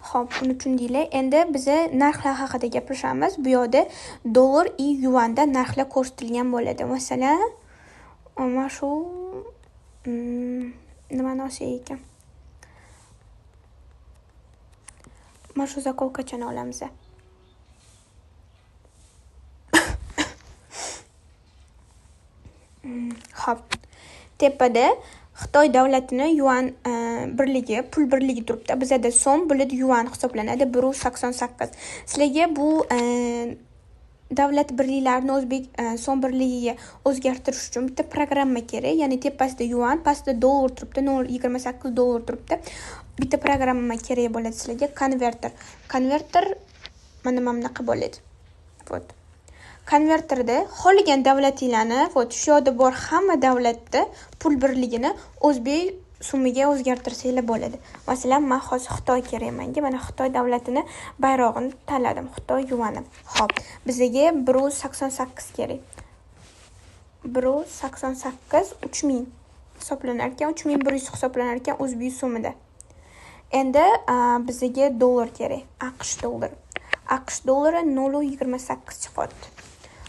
Xo'p, uni tushundinglar. Endi biz narxlar haqida gapiramiz. Bu yerda dollar и yuanda narxlar ko'rsatilgan bo'ladi. Masalan, mana shu nimani olsak ekan? Mana shu zakolkachani olamiz. Xo'p. Tepada Xitoy davlatining yuan birligi, pul birligi turibdi. Bizda so'm bo'ladi yuan hisoblanadi 1.88. Sizlarga bu davlat birliklarini o'zbek so'm birligiga o'zgartirish uchun bitta programma kerak. Ya'ni tepasida yuan, pastida dollar turibdi, 0.28 dollar turibdi. Bitta programma kerak bo'ladi sizlarga, konverter. Konverter mana bunaqa bo'ladi. Вот. Konverterda xohlagan davlatinglarni, shu yerda bor hamma davlatda pul birligini o'zbek so'miga o'zgartirsanglar bo'ladi. Masalan, men hozir Xitoy kerak menga. Mana Xitoy davlatini bayrog'ini tanladim. Xitoy yuani. Xo'p, bizga 1.88 kerak. 1.88 3000 hisoblanar ekan, 3100 hisoblanar ekan o'zbek so'mida. Endi bizga dollar kerak. AQSh dollari. AQSh dollari 0.28 chiqadi.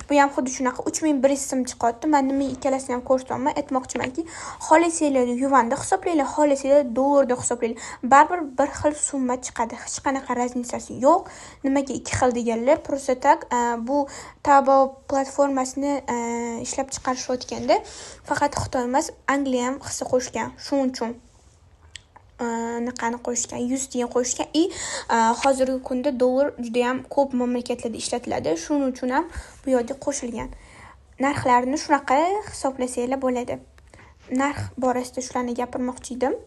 Bu ham xuddi shunaqa 3100 so'm chiqadi. Men nima ikkalasini ham ko'rsataman. Aytmoqchimanki, xohlasanglar yuvanda hisoblanglar, xohlasanglar dollarda hisoblanglar. Baribir bir xil summa chiqadi. Hech qanaqa raznicasi yo'q. Nimaga ikki xil deganlar? Просто так bu Taobao platformasini ishlab chiqarishayotganda faqat Xitoy emas, Angliya ham hissa qo'shgan. Shuning uchun naqani qo'shgan, 100 tiyin qo'shgan. Hozirgi kunda dollar juda ham ko'p mamlakatlarda ishlatiladi. Shuning uchun ham bu yerga qo'shilgan. Narxlarini shunaqa hisoblasanglar bo'ladi. Narx borasida shularni gapirmoqchi edim.